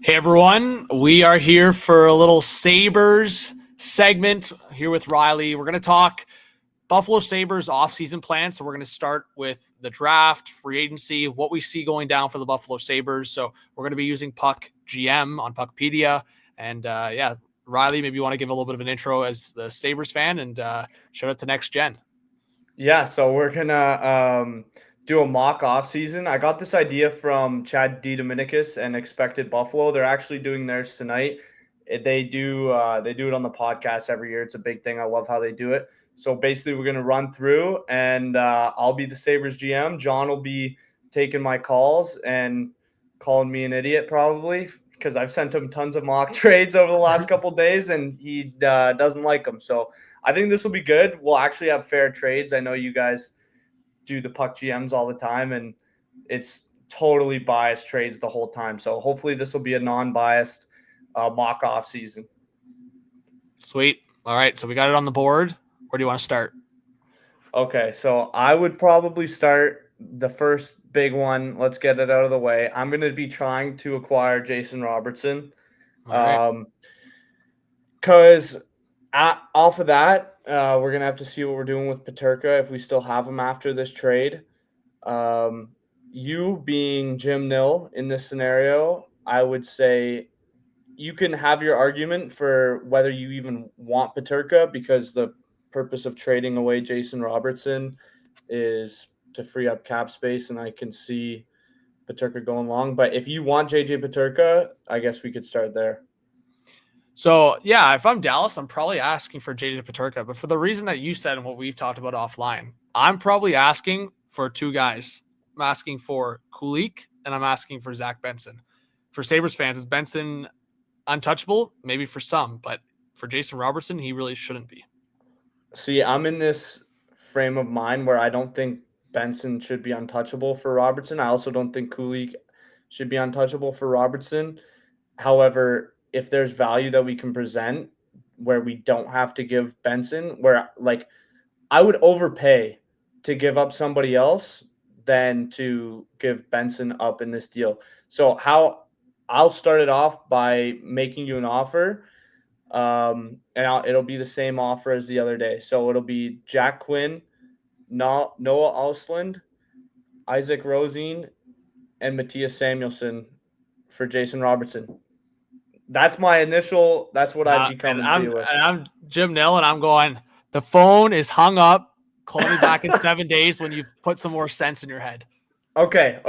Hey everyone, we are here for a little Sabres segment here with Riley. We're going to talk Buffalo Sabres offseason plans. So we're going to start with the draft, free agency, what we see going down for the Buffalo Sabres. So we're going to be using Puck GM on Puckpedia. And Riley, maybe you want to give a little bit of an intro as the Sabres fan and shout out to Next Gen. Yeah, so we're gonna do a mock off season. I got this idea from Chad DeDominicus and Expected Buffalo. They're actually doing theirs tonight. They do it on the podcast every year. It's a big thing. I love how they do it. So basically, we're gonna run through, and I'll be the Sabres GM. John will be taking my calls and calling me an idiot probably because I've sent him tons of mock trades over the last couple days, and he doesn't like them. So I think this will be good. We'll actually have fair trades. I know you guys do the Puck GMs all the time, and it's totally biased trades the whole time. So hopefully this will be a non-biased mock off season. Sweet. All right, so we got it on the board. Where do you want to start? Okay, so I would probably start the first big one. Let's get it out of the way. I'm going to be trying to acquire Jason Robertson. All right. Because off of that, we're going to have to see what we're doing with Peterka if we still have him after this trade. You being Jim Nill in this scenario, I would say you can have your argument for whether you even want Peterka because the purpose of trading away Jason Robertson is to free up cap space, and I can see Peterka going long. But if you want JJ Peterka, I guess we could start there. So, yeah, if I'm Dallas, I'm probably asking for JJ Peterka. But for the reason that you said and what we've talked about offline, I'm probably asking for two guys. I'm asking for Kulik and I'm asking for Zach Benson. For Sabres fans, is Benson untouchable? Maybe for some, but for Jason Robertson, he really shouldn't be. See, I'm in this frame of mind where I don't think Benson should be untouchable for Robertson. I also don't think Kulik should be untouchable for Robertson. However, if there's value that we can present where we don't have to give Benson, where like I would overpay to give up somebody else than to give Benson up in this deal. So how I'll start it off by making you an offer, and it'll be the same offer as the other day. So it'll be Jack Quinn, Noah Ausland, Isaac Rosine, and Matthias Samuelson for Jason Robertson. That's my initial. That's what I'd be And coming to I'm you with. and I'm Jim Nill, and I'm going. The phone is hung up. Call me back in 7 days when you've put some more sense in your head. Okay.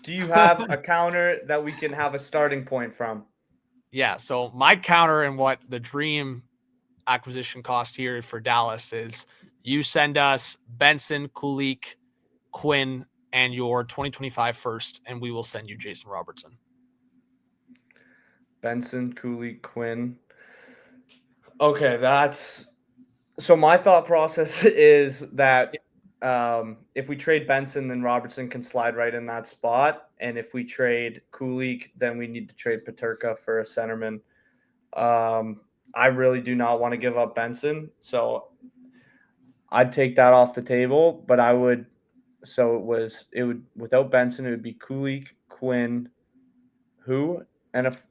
Do you have a counter that we can have a starting point from? Yeah. So my counter and what the dream acquisition cost here for Dallas is you send us Benson, Kulik, Quinn, and your 2025 first, and we will send you Jason Robertson. Benson, Cooley, Quinn. Okay, that's so. My thought process is that if we trade Benson, then Robertson can slide right in that spot, and if we trade Kulik, then we need to trade Peterka for a centerman. I really do not want to give up Benson, so I'd take that off the table. But I would. So it would without Benson, it would be Kulik, Quinn, who, and if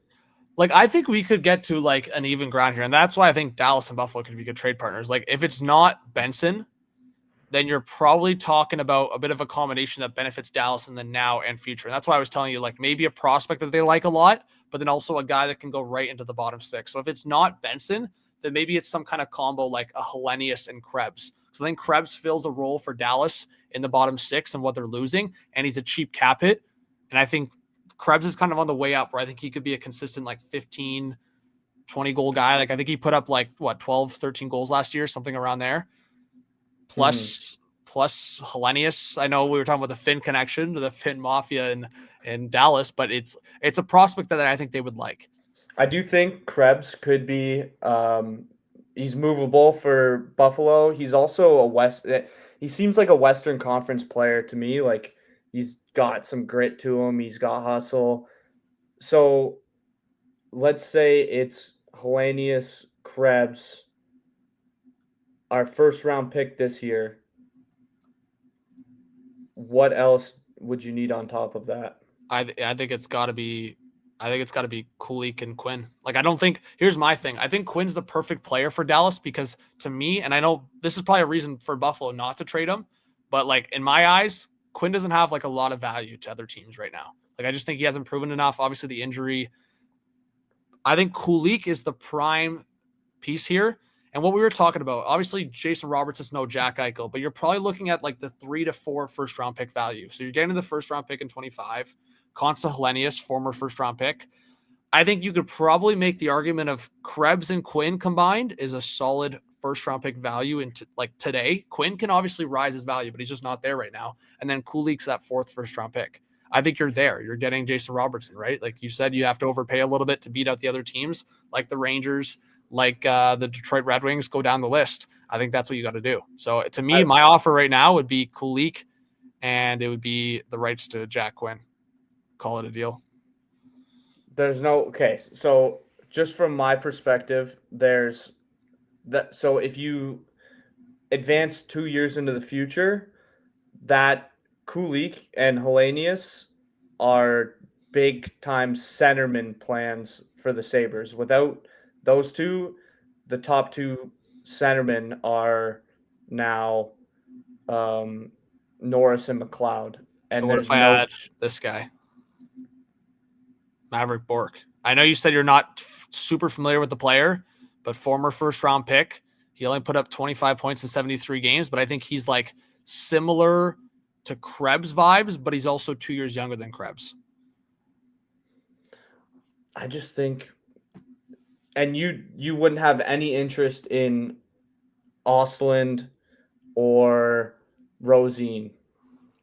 Like, I think we could get to like an even ground here, and that's why I think Dallas and Buffalo could be good trade partners. Like, if it's not Benson, then you're probably talking about a bit of a combination that benefits Dallas in the now and future. And that's why I was telling you, like, maybe a prospect that they like a lot, but then also a guy that can go right into the bottom six. So if it's not Benson, then maybe it's some kind of combo like a Hellenius and Krebs. So then Krebs fills a role for Dallas in the bottom six and what they're losing, and he's a cheap cap hit. And I think Krebs is kind of on the way up where I think he could be a consistent like 15, 20 goal guy. Like I think he put up like 12, 13 goals last year, something around there. Plus Hellenius. I know we were talking about the Finn connection to the Finn Mafia in Dallas, but it's a prospect that I think they would like. I do think Krebs could be. He's movable for Buffalo. He's also a West. He seems like a Western Conference player to me. Like he's got some grit to him. He's got hustle. So let's say it's Hellenius, Krebs, our first round pick this year. What else would you need on top of that? I think it's got to be I think it's got to be Kulich and Quinn. Like, I don't think, here's my thing. I think Quinn's the perfect player for Dallas because to me, and I know this is probably a reason for Buffalo not to trade him, but like in my eyes, Quinn doesn't have like a lot of value to other teams right now. Like, I just think he hasn't proven enough. Obviously, the injury. I think Kulich is the prime piece here. And what we were talking about, obviously, Jason Roberts is no Jack Eichel, but you're probably looking at like the 3 to 4 first round pick value. So you're getting the first round pick in 25. Consta Helenius, former first round pick. I think you could probably make the argument of Krebs and Quinn combined is a solid first round pick value into like today. Quinn can obviously rise his value, but he's just not there right now. And then Kulich's that 4th first round pick. I think you're there. You're getting Jason Robertson, right? Like you said, you have to overpay a little bit to beat out the other teams, like the Rangers, like the Detroit Red Wings. Go down the list. I think that's what you got to do. So to me, my offer right now would be Kulich, and it would be the rights to Jack Quinn. Call it a deal. There's no okay. So just from my perspective, there's that. So if you advance 2 years into the future, that Kulich and Helenius are big time centerman plans for the Sabres. Without those two, the top 2 centermen are now Norris and McLeod. And so what if I add this guy? Maverick Bourque. I know you said you're not super familiar with the player, but former first round pick. He only put up 25 points in 73 games, but I think he's like similar to Krebs vibes, but he's also 2 years younger than Krebs. I just think, and you wouldn't have any interest in Ostlund or Rosine.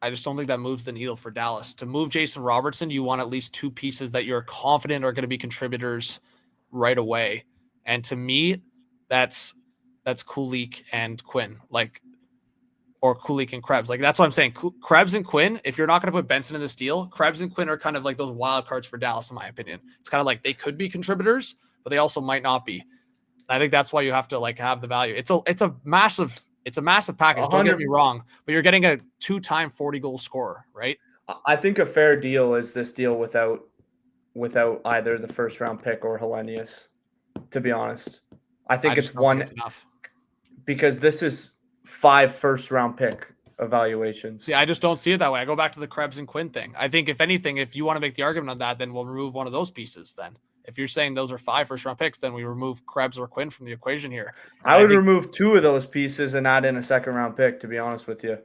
I just don't think that moves the needle for Dallas. To move Jason Robertson, you want at least 2 pieces that you're confident are going to be contributors right away. And to me, that's Kulich and Quinn, like, or Kulich and Krebs. Like, that's what I'm saying. Krebs and Quinn, if you're not going to put Benson in this deal, Krebs and Quinn are kind of like those wild cards for Dallas, in my opinion. It's kind of like they could be contributors, but they also might not be. I think that's why you have to like have the value. It's a massive package. Don't get me wrong, but you're getting a 2-time 40-goal scorer, right? I think a fair deal is this deal without either the first round pick or Helenius. To be honest, I think it's one enough because this is 5 first round pick evaluations. See, I just don't see it that way. I go back to the Krebs and Quinn thing. I think if anything, if you want to make the argument on that, then we'll remove one of those pieces. Then if you're saying those are 5 first round picks, then we remove Krebs or Quinn from the equation here. And I would remove 2 of those pieces and add in a second round pick, to be honest with you.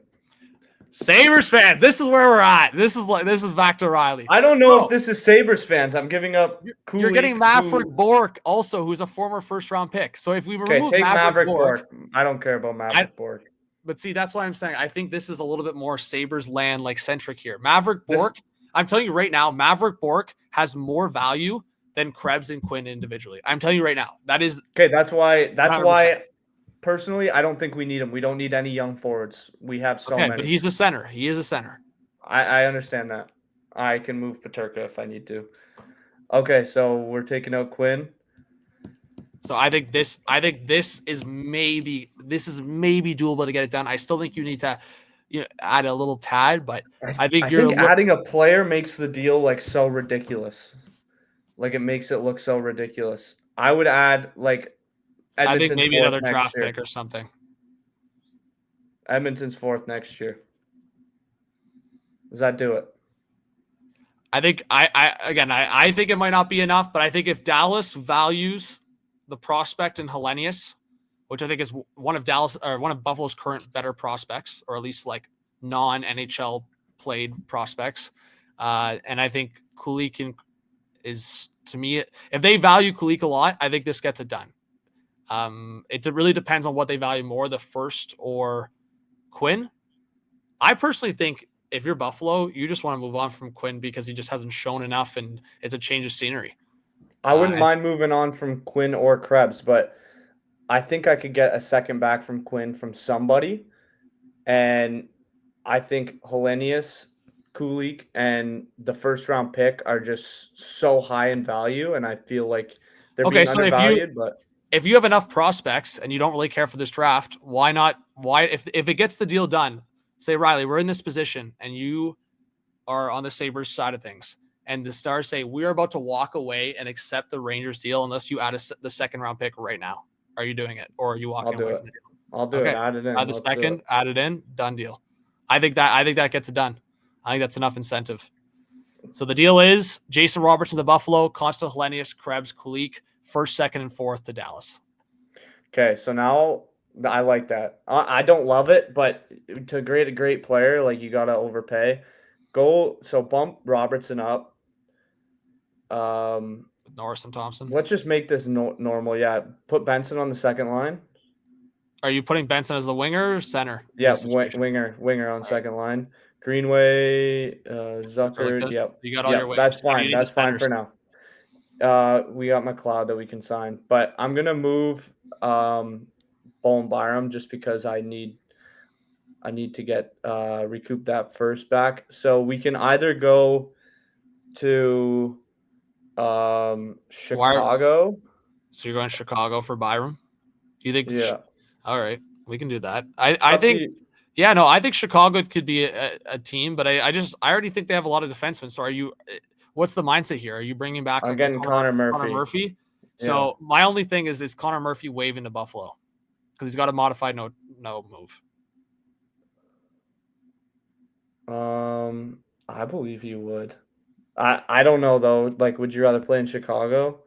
Sabres fans, this is where we're at. This is back to Riley. I don't know if this is Sabres fans. I'm giving up Kulich. You're getting Maverick Bourque also, who's a former first round pick. So if we remove take Maverick Bourque. I don't care about Maverick Bourque. But see, that's why I'm saying I think this is a little bit more Sabres land like centric here. Maverick Bourque, I'm telling you right now, Maverick Bourque has more value than Krebs and Quinn individually. I'm telling you right now. That is okay. That's why personally, I don't think we need him. We don't need any young forwards. We have so many. But he's a center. He is a center. I understand that. I can move Peterka if I need to. Okay, so we're taking out Quinn. So I think this is maybe doable to get it done. I still think you need to add a little tad, but I think adding a player makes the deal like so ridiculous. Like it makes it look so ridiculous. I would add like Edmonton's I think maybe another draft pick or something. Edmonton's 4th next year. Does that do it? I think I think it might not be enough, but I think if Dallas values the prospect in Helenius, which I think is one of Buffalo's current better prospects, or at least like non-NHL played prospects, and I think Kulich is, to me, if they value Kulich a lot, I think this gets it done. It really depends on what they value more, the first or Quinn. I personally think if you're Buffalo, you just want to move on from Quinn because he just hasn't shown enough, and it's a change of scenery. I wouldn't mind moving on from Quinn or Krebs, but I think I could get a second back from Quinn from somebody, and I think Helenius, Kulich, and the first round pick are just so high in value, and I feel like they're being undervalued. If you have enough prospects and you don't really care for this draft, why not? If it gets the deal done, say, Riley, we're in this position and you are on the Sabres side of things and the Stars say, we're about to walk away and accept the Rangers deal unless you add the second round pick right now. Are you doing it? Or are you walking away from the deal? I'll do it. Add it in. Add the second, add it in, done deal. I think that gets it done. I think that's enough incentive. So the deal is Jason Robertson to Buffalo, Constant Helenius, Krebs, Kulik, first, second, and fourth to Dallas. Okay, so now I like that. I don't love it, but to grade a great player, like you gotta overpay. Bump Robertson up. Norris and Thompson. Let's just make this normal. Yeah, put Benson on the second line. Are you putting Benson as the winger or center? Yeah, winger on second line. Greenway, Zucker. Like you got all your wingers. That's fine. That's fine for now. We got McLeod that we can sign, but I'm gonna move Bowen Byram just because I need to get recoup that first back. So we can either go to Chicago. So you're going to Chicago for Byram? Do you think? Yeah. All right, we can do that. I think. Yeah, no, I think Chicago could be a team, but I already think they have a lot of defensemen. So are you? What's the mindset here? Are you bringing back? I'm getting Connor Murphy. So my only thing is Connor Murphy waving to Buffalo because he's got a modified no move. I believe you would. I don't know though. Like, would you rather play in Chicago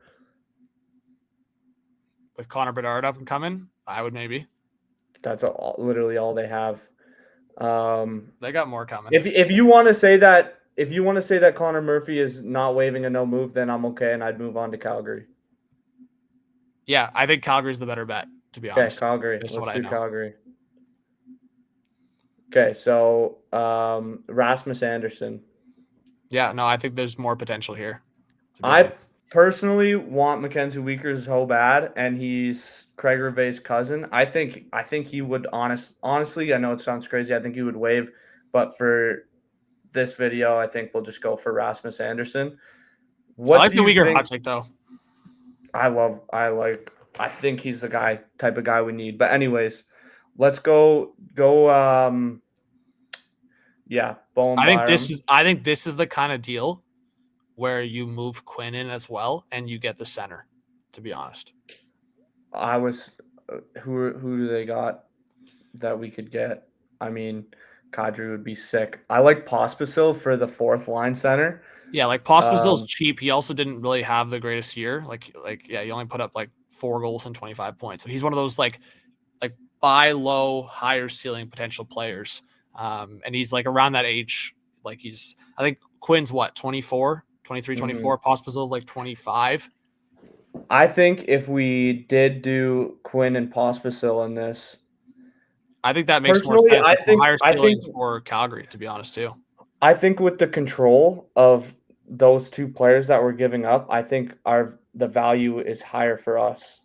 with Connor Bedard up and coming? I would maybe. That's literally all they have. They got more coming. If you want to say that. If you want to say that Connor Murphy is not waving a no move, then I'm okay, and I'd move on to Calgary. Yeah, I think Calgary's the better bet, to be honest. Okay, Calgary. Let's do Calgary. Okay, so Rasmus Anderson. Yeah, no, I think there's more potential here. I personally want Mackenzie Weegar so bad, and he's Craig Rivet's cousin. I think he would honestly, I know it sounds crazy, I think he would waive, but for this video, I think we'll just go for Rasmus Anderson. I like the Weegar hot take though. I think he's the type of guy we need. But anyways, let's go. Bowen Byram. I think this is the kind of deal where you move Quinn in as well, and you get the center. To be honest, who do they got that we could get? I mean, Kadri would be sick. I like Pospisil for the fourth line center. Yeah, like Pospisil's cheap. He also didn't really have the greatest year. He only put up like 4 goals and 25 points. So he's one of those like buy low, higher ceiling potential players. And he's like around that age. I think Quinn's 24, 23, 24. Pospisil's like 25. I think if we did do Quinn and Pospisil in this, I think that makes more sense. I think for Calgary, to be honest, too. I think with the control of those two players that we're giving up, I think the value is higher for us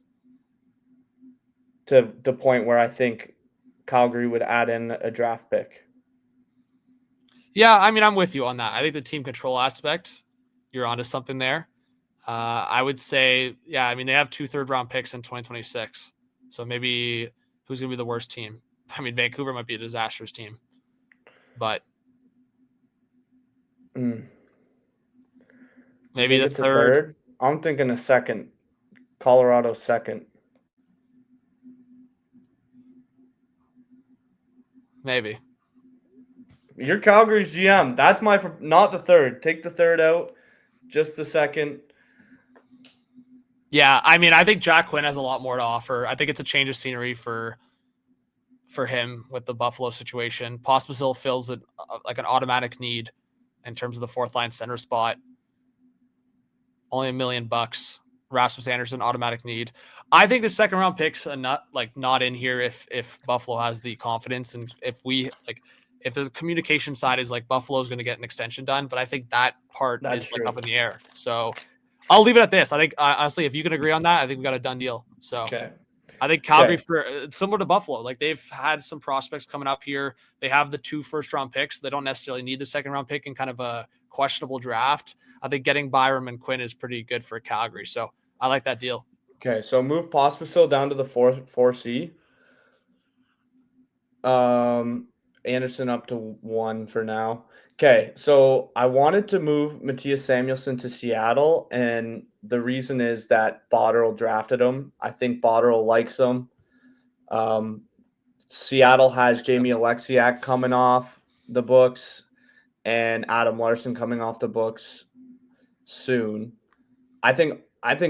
to the point where I think Calgary would add in a draft pick. Yeah, I mean, I'm with you on that. I think the team control aspect, you're onto something there. I would say, yeah, I mean, they have 2 third-round picks in 2026. So maybe who's going to be the worst team? I mean, Vancouver might be a disastrous team. But maybe the third. I'm thinking a second. Colorado second. Maybe. You're Calgary's GM. That's not the third. Take the third out. Just the second. Yeah, I mean, I think Jack Quinn has a lot more to offer. I think it's a change of scenery for him with the Buffalo situation. Pospisil fills an automatic need in terms of the fourth line center spot. Only $1 million. Rasmus Anderson, automatic need. I think the second round picks are not in here if Buffalo has the confidence, and if the communication side is like Buffalo's going to get an extension done, but I think that part is true. Up in the air. So I'll leave it at this. I think honestly, if you can agree on that, I think we got a done deal. So okay. I think Calgary similar to Buffalo, they've had some prospects coming up here. They have the 2 first-round picks. They don't necessarily need the second-round pick in kind of a questionable draft. I think getting Byram and Quinn is pretty good for Calgary. So I like that deal. Okay, so move Pospisil down to the 4C. Anderson up to 1 for now. Okay, so I wanted to move Matthias Samuelsson to Seattle, and the reason is that Botterill drafted him. I think Botterill likes him. Um, Seattle has Jamie Alexiak coming off the books and Adam Larson coming off the books soon. I think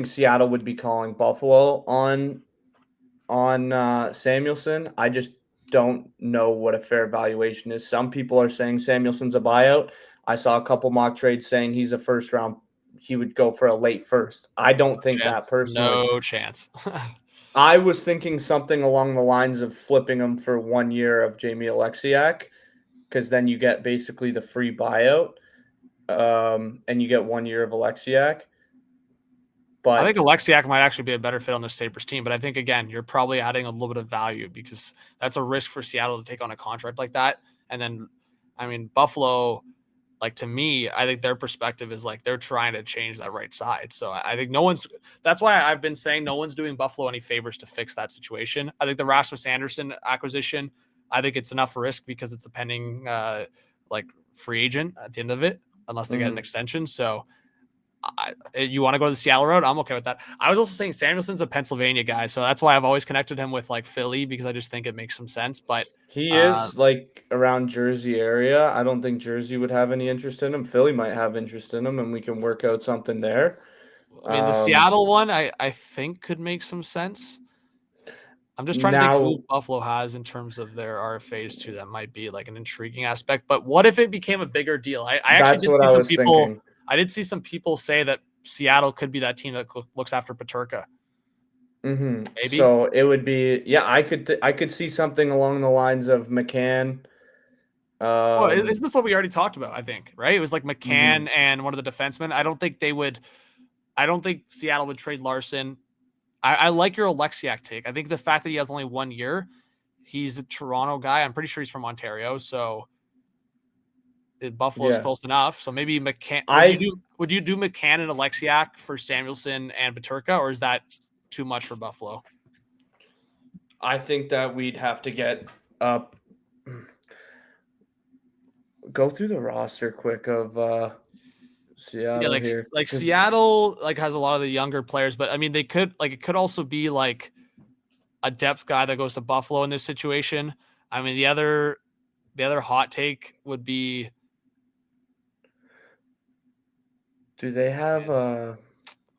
Seattle would be calling Buffalo on Samuelsson. I just don't know what a fair valuation is. Some people are saying Samuelson's a buyout. I saw a couple mock trades saying he's a first round. He would go for a late first. I don't think that personally. No chance. I was thinking something along the lines of flipping him for 1 year of Jamie Alexiak, because then you get basically the free buyout, and you get 1 year of Alexiak. I think But Alexiak might actually be a better fit on the Sabres team, but I think, again, you're probably adding a little bit of value because that's a risk for Seattle to take on a contract like that. And then, I mean, Buffalo, like, to me, I think their perspective is like they're trying to change that right side. So I think that's why I've been saying no one's doing Buffalo any favors to fix that situation. I think the Rasmus Anderson acquisition, I think it's enough risk because it's a pending like free agent at the end of it, unless they get an extension. So you want to go to the Seattle road? I'm okay with that. I was also saying Samuelson's a Pennsylvania guy, so that's why I've always connected him with like Philly, because I just think it makes some sense. But he is like around Jersey area. I don't think Jersey would have any interest in him. Philly might have interest in him, and we can work out something there. I mean, the Seattle one, I think could make some sense. I'm just trying to think who Now Buffalo has in terms of their RFAs too. That might be like an intriguing aspect. But what if it became a bigger deal? I actually that's did what see I some was people. thinking. I did see some people say that Seattle could be that team that looks after Paterka. Maybe. So it would be, yeah, I could see something along the lines of McCann. Well, isn't this what we already talked about? I think, right? It was like Mhm. McCann and one of the defensemen. I don't think they would. I don't think Seattle would trade Larson. I like your Alexiak take. I think the fact that he has only 1 year, he's a Toronto guy. I'm pretty sure he's from Ontario, so Buffalo's Yeah. close enough. So maybe McCann. I Would you do McCann and Alexiak for Samuelsson and Paterka, or is that too much for Buffalo? I think that we'd have to get up go through the roster quick of Yeah, Seattle here, like because Seattle like has a lot of the younger players, but I mean they could like it could also be like a depth guy that goes to Buffalo in this situation. I mean the other hot take would be do they have man,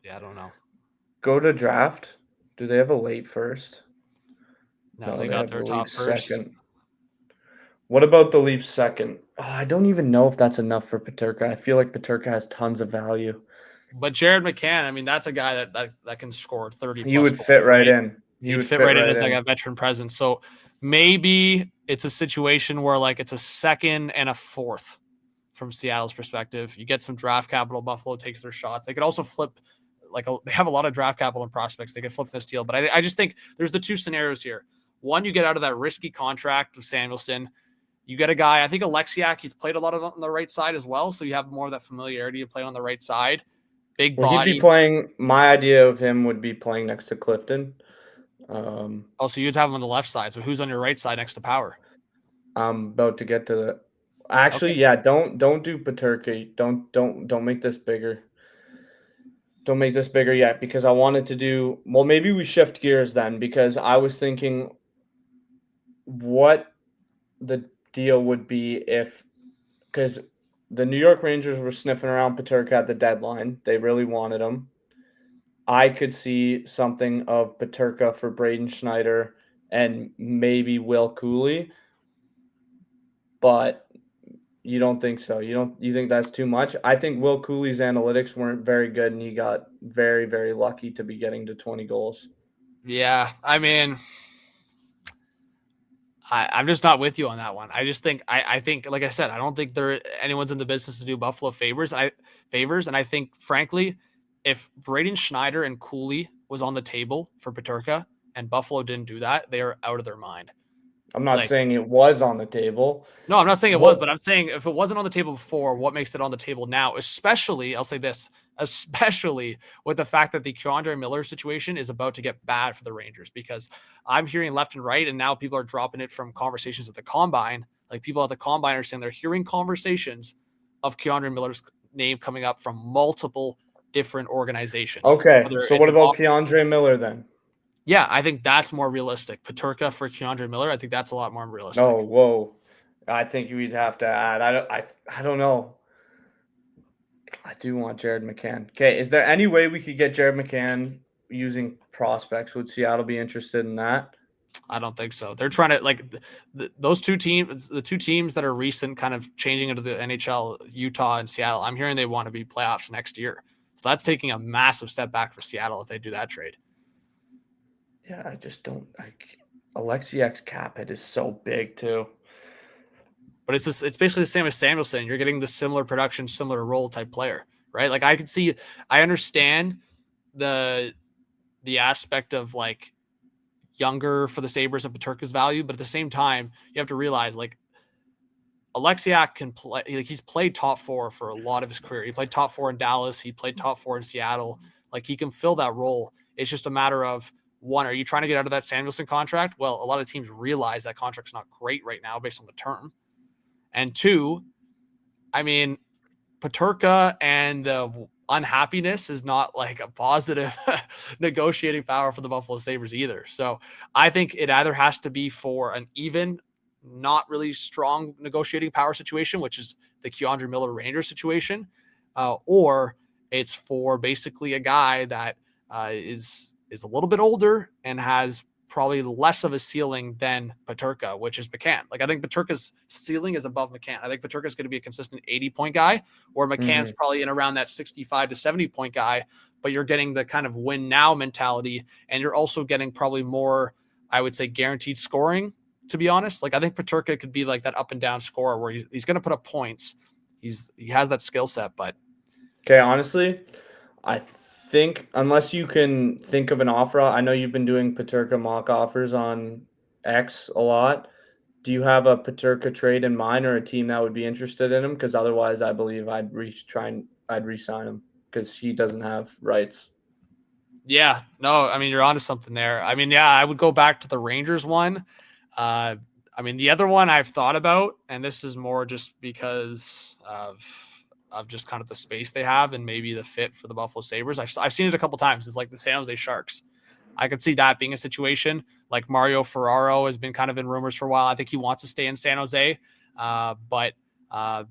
yeah, I don't know. go to draft? Do they have a late first? No, No, they they got have their the top Leafs first. second. What about the Leafs second? Oh, I don't even know if that's enough for Paterka. I feel like Paterka has tons of value. But Jared McCann, I mean, that's a guy that can score 30 He plus would fit goals, right right? in. He He'd would fit fit right in right as like a in. veteran presence. So maybe it's a situation where like it's a second and a fourth from Seattle's perspective. You get some draft capital. Buffalo takes their shots. They could also flip, they have a lot of draft capital and prospects. They could flip this deal. But I just think there's the two scenarios here. One, you get out of that risky contract with Samuelsson. You get a guy, I think Alexiak, he's played a lot of on the right side as well. So you have more of that familiarity to play on the right side. Big Well, he'd be body. playing. My idea of him would be playing next to Clifton. Also, you'd have him on the left side. So who's on your right side next to Power? I'm about to get to the. Actually, Okay. yeah. Don't do Paterka. Don't make this bigger. Don't make this bigger yet, because I wanted to do. Well, maybe we shift gears then, because I was thinking what the deal would be if, because the New York Rangers were sniffing around Paterka at the deadline. They really wanted him. I could see something of Paterka for Braden Schneider and maybe Will Cooley, but you don't think so? You think that's too much? I think Will Cooley's analytics weren't very good, and he got very, very lucky to be getting to 20 goals. Yeah. I mean, I'm just not with you on that one. I just think I think, like I said, I don't think anyone's in the business to do Buffalo favors. And I think, frankly, if Braden Schneider and Cooley was on the table for Paterka and Buffalo didn't do that, they are out of their mind. I'm not Like, saying it was on the table. no, I'm not saying it was, What but I'm saying if it wasn't on the table before, what makes it on the table now? Especially, I'll say this, especially with the fact that the Keandre Miller situation is about to get bad for the Rangers, because I'm hearing left and right, and now people are dropping it from conversations at the combine. Like, people at the combine are saying they're hearing conversations of Keandre Miller's name coming up from multiple different organizations. Okay, Whether so it's what an about Keandre Miller then? Yeah, I think that's more realistic. Peterka for Keandre Miller, I think that's a lot more realistic. Oh, whoa. I think we'd have to add. I don't know. I do want Jared McCann. Okay, is there any way we could get Jared McCann using prospects? Would Seattle be interested in that? I don't think so. They're trying to like those two teams, the two teams that are recent, kind of changing into the NHL, Utah and Seattle. I'm hearing they want to be playoffs next year, so that's taking a massive step back for Seattle if they do that trade. Yeah, I just don't like Alexiak's cap hit is so big too. But it's basically the same as Samuelson. You're getting the similar production, similar role type player, right? Like I understand the aspect of like younger for the Sabres and Peterka's value, but at the same time, you have to realize like Alexiak can play. Like he's played top four for a lot of his career. He played top four in Dallas. He played top four in Seattle. Like he can fill that role. It's just a matter of one, are you trying to get out of that Samuelson contract? Well, a lot of teams realize that contract's not great right now based on the term. And two, I mean, Peterka and the unhappiness is not like a positive negotiating power for the Buffalo Sabres either. So I think it either has to be for an even, not really strong negotiating power situation, which is the Keandre Miller Rangers situation, or it's for basically a guy that is a little bit older and has probably less of a ceiling than Peterka, which is McCann. Like I think Peterka's ceiling is above McCann. I think Peterka's going to be a consistent 80-point guy, where McCann's probably in around that 65 to 70-point guy, but you're getting the kind of win now mentality, and you're also getting probably more, I would say, guaranteed scoring, to be honest. Like I think Peterka could be like that up and down scorer where he's going to put up points. He has that skill set, but okay, honestly, I think unless you can think of an offer, I know you've been doing Peterka mock offers on X a lot. Do you have a Peterka trade in mind or a team that would be interested in him? Because otherwise, I believe I'd re-sign him because he doesn't have rights. Yeah, no, I mean, you're onto something there. I mean, yeah, I would go back to the Rangers one. I mean, the other one I've thought about, and this is more just because of just kind of the space they have and maybe the fit for the Buffalo Sabres. I've seen it a couple times. It's like the San Jose Sharks. I could see that being a situation. Like Mario Ferraro has been kind of in rumors for a while. I think he wants to stay in San Jose, but that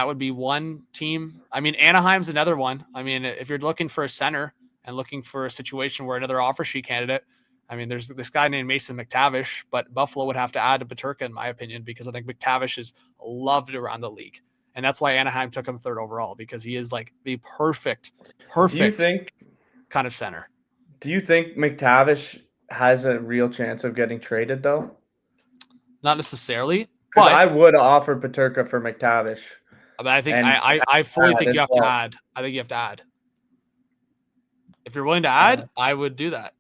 would be one team. I mean, Anaheim's another one. I mean, if you're looking for a center and looking for a situation where another offer sheet candidate, I mean, there's this guy named Mason McTavish, but Buffalo would have to add to Peterka, in my opinion, because I think McTavish is loved around the league. And that's why Anaheim took him third overall, because he is like the perfect kind of center. Do you think McTavish has a real chance of getting traded, though? Not necessarily. Because But I would offer Peterka for McTavish. I mean, I think I fully think you have to add. I think you have to add. If you're willing to add, I would do that.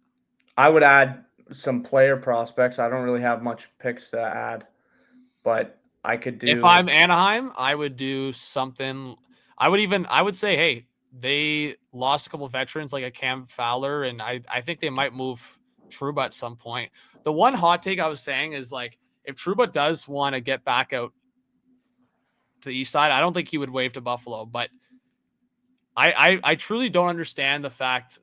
I would add some player prospects. I don't really have much picks to add, but I could do. If I'm Anaheim, I would do something. I would say, hey, they lost a couple of veterans like a Cam Fowler, and I think they might move Trouba at some point. The one hot take I was saying is like, if Trouba does want to get back out to the east side, I don't think he would wave to Buffalo, but I truly don't understand the fact.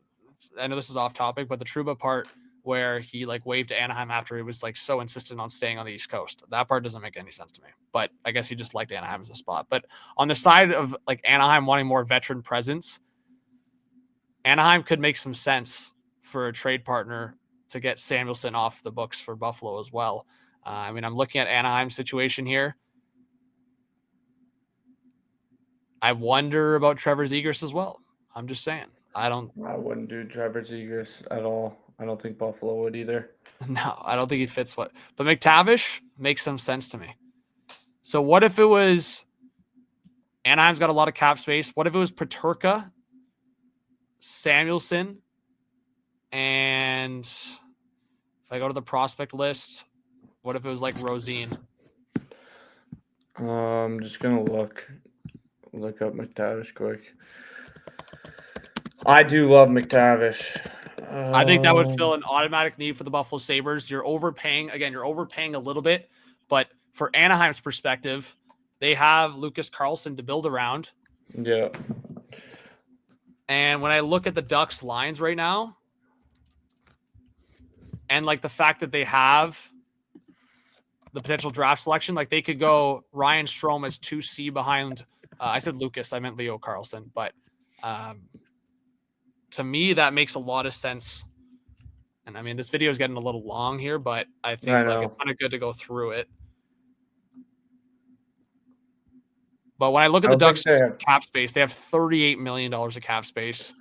I know this is off topic, but the Trouba part where he like waved to Anaheim after he was like so insistent on staying on the East Coast. That part doesn't make any sense to me, but I guess he just liked Anaheim as a spot. But on the side of like Anaheim wanting more veteran presence, Anaheim could make some sense for a trade partner to get Samuelson off the books for Buffalo as well. I mean, I'm looking at Anaheim's situation here. I wonder about Trevor Zegras as well. I'm just saying. I wouldn't do Trevor Zegras at all. I don't think Buffalo would either. No, I don't think he fits but McTavish makes some sense to me. So what if it was Anaheim's got a lot of cap space? What if it was Peterka, Samuelson, and if I go to the prospect list, what if it was like Rosine? I'm just gonna look up McTavish quick. I do love McTavish. I think that would fill an automatic need for the Buffalo Sabres. You're overpaying a little bit, but for Anaheim's perspective, They have Lucas Carlson to build around. Yeah. And when I look at the Ducks lines right now, and like the fact that they have the potential draft selection, like they could go Ryan Strome as 2C behind. I said Lucas, I meant Leo Carlson, but to me that makes a lot of sense. And I mean, this video is getting a little long here, but I think like it's kind of good to go through it. But when I look at the Ducks cap space, they have $38 million of cap space.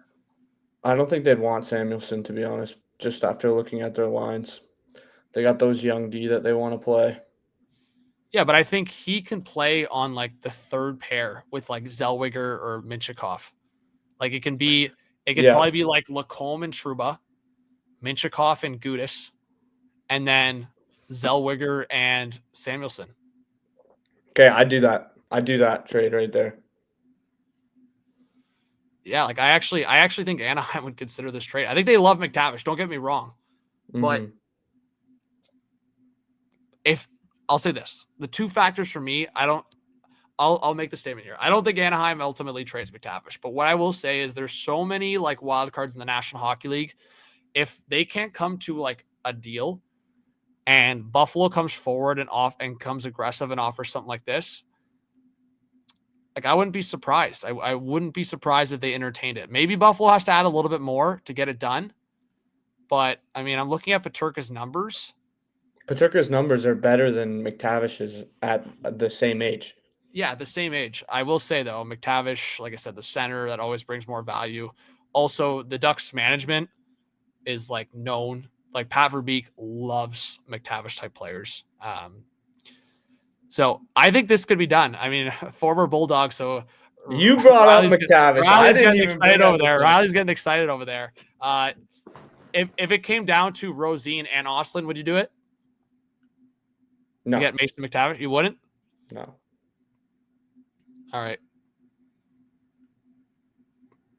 I don't think they'd want Samuelsson, to be honest, just after looking at their lines. They got those young D that they want to play. Yeah, but I think he can play on like the third pair with like Zellweger or Minchikov. Like it could probably be like Lacombe and Trouba, Minchikov and Gudis, and then Zellweger and Samuelsson. Okay, I do that trade right there. Yeah, like I actually think Anaheim would consider this trade. I think they love McTavish. Don't get me wrong, but if I'll say this, the two factors for me, I'll make the statement here. I don't think Anaheim ultimately trades McTavish, but what I will say is there's so many like wild cards in the National Hockey League. If they can't come to like a deal, and Buffalo comes forward and comes aggressive and offers something like this, like I wouldn't be surprised. I wouldn't be surprised if they entertained it. Maybe Buffalo has to add a little bit more to get it done. But I mean, I'm looking at Peterka's numbers. Peterka's numbers are better than McTavish's at the same age. Yeah, the same age. I will say though, McTavish, like I said, the center that always brings more value. Also, the Ducks management is like known. Like Pat Verbeek loves McTavish type players. So I think this could be done. I mean, former Bulldog. So you brought up McTavish. Riley's getting excited over there. Riley's getting excited over there. If it came down to Rosine and Ostlund, would you do it? No. To get Mason McTavish? You wouldn't? No. All right.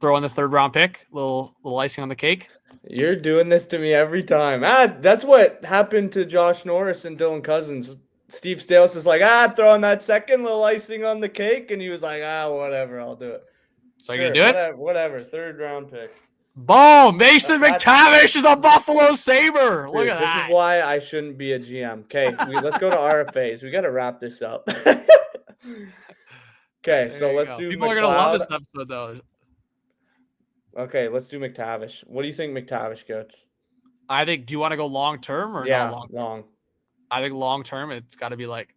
Throw in the third round pick. Little icing on the cake. You're doing this to me every time. That's what happened to Josh Norris and Dylan Cousins. Steve Stales is like, throwing that second little icing on the cake. And he was like, whatever, I'll do it. So you're going to do it? Whatever. Third round pick. Boom! Mason McTavish is a Buffalo Sabre. Dude, look at that. This is why I shouldn't be a GM. Okay, let's go to RFAs. We got to wrap this up. Okay, so let's do People are going to love this episode, though. Okay, let's do McTavish. What do you think McTavish gets? I think, do you want to go long-term or not long? I think long-term, it's got to be like,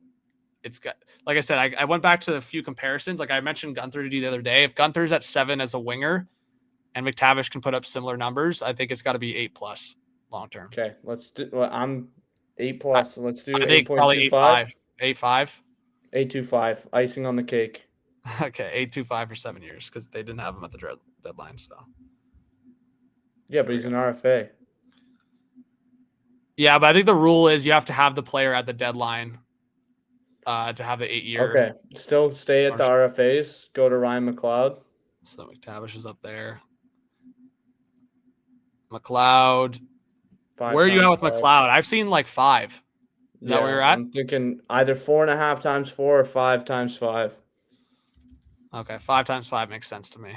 like I said, I went back to a few comparisons. Like I mentioned Gunther to you the other day. If Gunther's at 7 as a winger and McTavish can put up similar numbers, I think it's got to be 8+ long-term. Okay, let's do, I'm 8+. Let's do 8.25. Probably 8.5. 8.5. 8.25. Icing on the cake. Okay, 8.25 for 7 years because they didn't have him at the deadline. So yeah, but he's an RFA. Yeah, but I think the rule is you have to have the player at the deadline to have the 8-year. Okay, still stay at the RFAs. Go to Ryan McLeod. So McTavish is up there. McLeod. Where are you at with McLeod? I've seen like 5. Is that where you're at? I'm thinking either 4.5 times 4 or 5 times 5. Okay, 5 times 5 makes sense to me.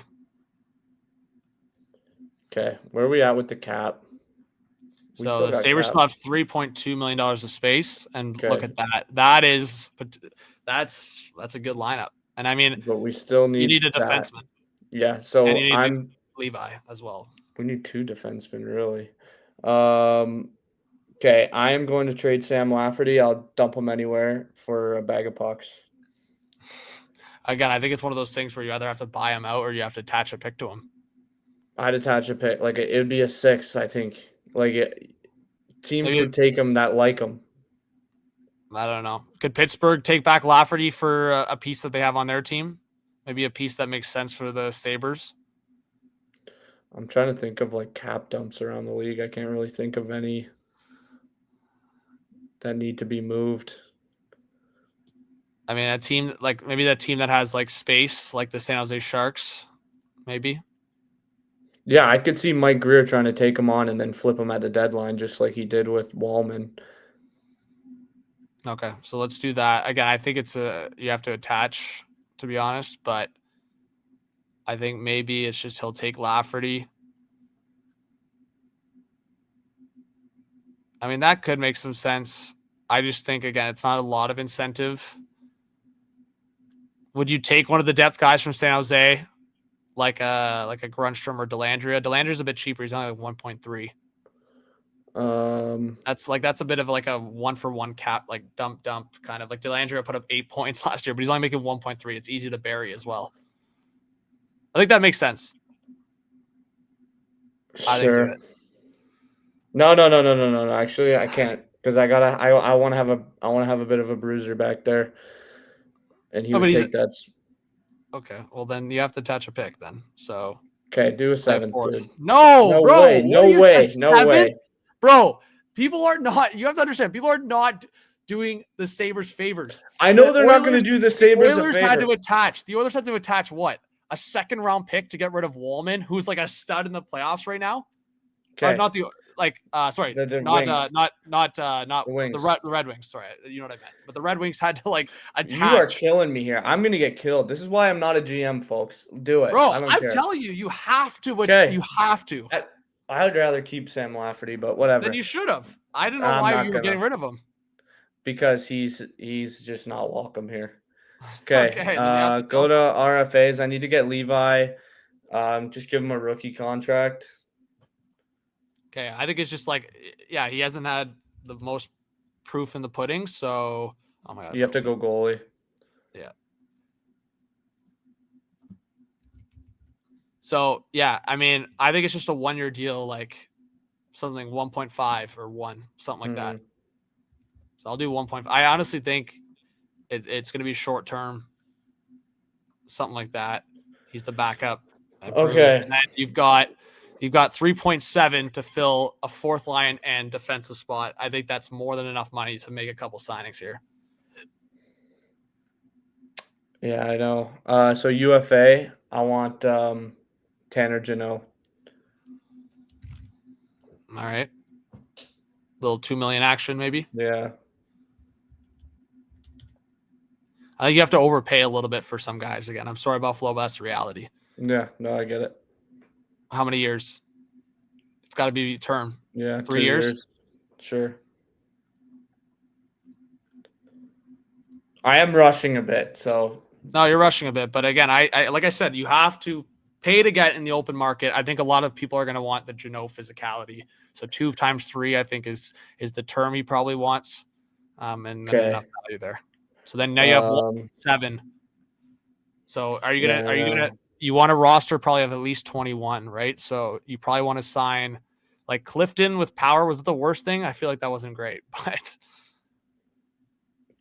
Okay, where are we at with the cap? So the Sabres still have $3.2 million of space, and look at that. That's a good lineup. And I mean, but we still need a defenseman. Yeah, so and you need Levi as well. We need 2 defensemen, really. Okay, I am going to trade Sam Lafferty. I'll dump him anywhere for a bag of pucks. Again, I think it's one of those things where you either have to buy him out or you have to attach a pick to him. I'd attach a pick. Like it would be a 6, I think. Teams would take him that like him. I don't know. Could Pittsburgh take back Lafferty for a piece that they have on their team? Maybe a piece that makes sense for the Sabres? I'm trying to think of cap dumps around the league. I can't really think of any that need to be moved. I mean, a team maybe that team that has space, like the San Jose Sharks, maybe. Yeah, I could see Mike Greer trying to take him on and then flip him at the deadline, just like he did with Wallman. Okay, so let's do that again. I think you have to attach, to be honest, but I think maybe it's just he'll take Lafferty. I mean, that could make some sense. I just think, again, it's not a lot of incentive. Would you take one of the depth guys from San Jose, like a Grunstrom or Dellandrea? Delandria's a bit cheaper. He's only like 1.3. That's a bit of like a 1-for-1 cap, like dump kind of. Like Dellandrea put up 8 points last year, but he's only making 1.3. It's easy to bury as well. I think that makes sense. Sure. I think do it. No. Actually, I can't because I want to have a bit of a bruiser back there, and he would take that. Okay, well then you have to attach a pick then. So okay, do a 7th, dude. No, bro. Way, no way. Bro, people are not. You have to understand. People are not doing the Sabres favors. I know they're not going to do the Sabres. The Oilers had to attach. The Oilers had to attach what? A 2nd-round pick to get rid of Wallman, who's like a stud in the playoffs right now. Okay, not the like. Sorry, not the Red Wings. Sorry, you know what I meant. But the Red Wings had to like attach. You are killing me here. I'm gonna get killed. This is why I'm not a GM, folks. Do it, bro. I'm telling you, you have to. Okay. You have to. I would rather keep Sam Lafferty, but whatever. Then you should have. I don't know why you were getting rid of him. Because he's just not welcome here. Okay. Go to RFAs. I need to get Levi. Just give him a rookie contract. Okay, I think it's just like, yeah, he hasn't had the most proof in the pudding, so oh my god. You have to go goalie. Yeah. So yeah, I mean, I think it's just a 1-year deal, like something 1.5 or 1, something like that. So I'll do 1.5. I honestly think it's going to be short term, something like that. He's the backup. Okay. And then you've got 3.7 to fill a 4th line and defensive spot. I think that's more than enough money to make a couple signings here. Yeah, I know. So UFA, I want Tanner Jeannot. All right. Little $2 million action, maybe. Yeah. I think you have to overpay a little bit for some guys. Again, I'm sorry about Flo, but that's the reality. Yeah, no, I get it. How many years? It's got to be term. Yeah, 3 years. Sure. I am rushing a bit, so. No, you're rushing a bit, but again, I like I said, you have to pay to get in the open market. I think a lot of people are going to want the Jeannot physicality. So 2 times 3, I think, is the term he probably wants, and then enough value there. So then now you have 7. So you want a roster probably of at least 21, right? So you probably want to sign like Clifton with Power. Was it the worst thing? I feel like that wasn't great, but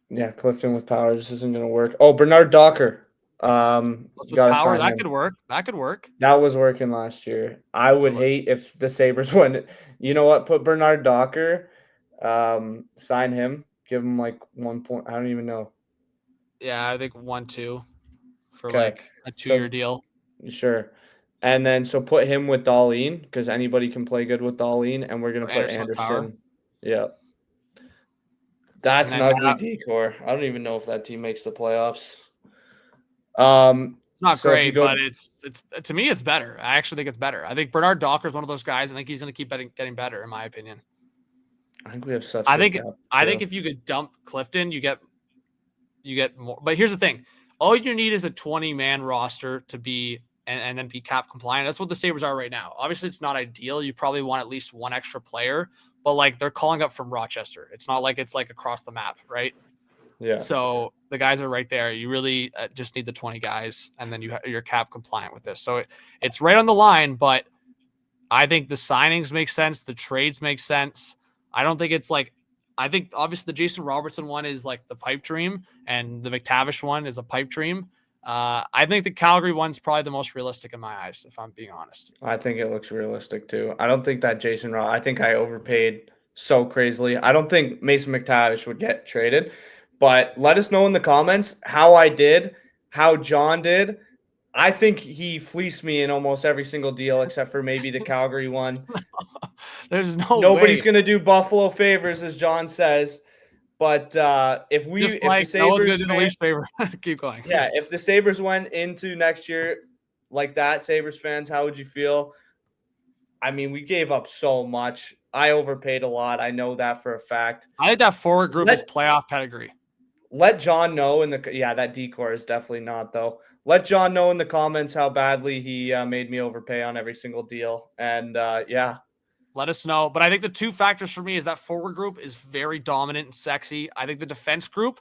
yeah, Clifton with Power just isn't going to work. Oh, Bernard Docker. with Power, that could work. That could work. That was working last year. I would hate if the Sabres won. You know what? Put Bernard Docker, sign him, give him like 1 point. I don't even know. Yeah, I think 1-2 for like a 2-year deal. Sure. And then so put him with Dahlin because anybody can play good with Dahlin, and we're gonna put Anderson. Yeah. That's an ugly decor. I don't even know if that team makes the playoffs. It's not great, but it's to me it's better. I actually think it's better. I think Bernard Docker is one of those guys. I think he's going to keep getting better, in my opinion. I think we have such. I think if you could dump Clifton, you get more. But here's the thing: all you need is a 20-man roster to be and then be cap compliant. That's what the Sabres are right now. Obviously, it's not ideal. You probably want at least 1 extra player, but like they're calling up from Rochester. It's not like it's like across the map, right? Yeah. So the guys are right there. You really just need the 20 guys, and then you're cap compliant with this. So it's right on the line, but I think the signings make sense. The trades make sense. I don't think it's like, I think obviously the Jason Robertson one is like the pipe dream, and the McTavish one is a pipe dream. I think the Calgary one's probably the most realistic in my eyes, if I'm being honest. I think it looks realistic too. I don't think that I think I overpaid so crazily. I don't think Mason McTavish would get traded. But let us know in the comments how I did, how John did. I think he fleeced me in almost every single deal except for maybe the Calgary one. There's nobody's going to do Buffalo favors, as John says. But if Just the like no one's gonna Sabres do the Leafs favor. Keep going. yeah, if the Sabres went into next year like that, Sabres fans, how would you feel? I mean, we gave up so much. I overpaid a lot. I know that for a fact. I think that forward group is playoff pedigree. Let John know in the that decor is definitely not though. Let John know in the comments how badly he made me overpay on every single deal, and yeah. Let us know. But I think the two factors for me is that forward group is very dominant and sexy. I think the defense group,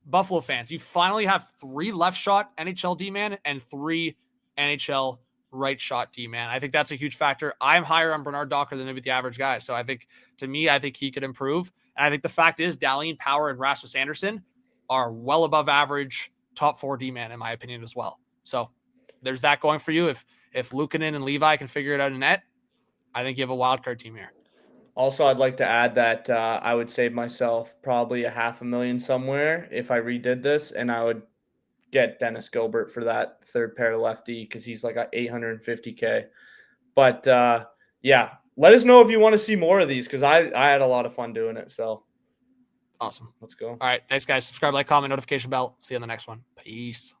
Buffalo fans, you finally have 3 left shot NHL D-man and 3 NHL right shot D-man. I think that's a huge factor. I'm higher on Bernard Docker than maybe the average guy. So I think he could improve. And I think the fact is Dalian Power and Rasmus Anderson are well above average top 4 D-man in my opinion as well. So there's that going for you. If Luukkonen and Levi can figure it out in net, I think you have a wild card team here. Also, I'd like to add that I would save myself probably $500,000 somewhere if I redid this, and I would get Dennis Gilbert for that third pair lefty because he's like at $850K. But yeah, let us know if you want to see more of these because I had a lot of fun doing it. So awesome. Let's go. All right. Thanks, guys. Subscribe, like, comment, notification bell. See you on the next one. Peace.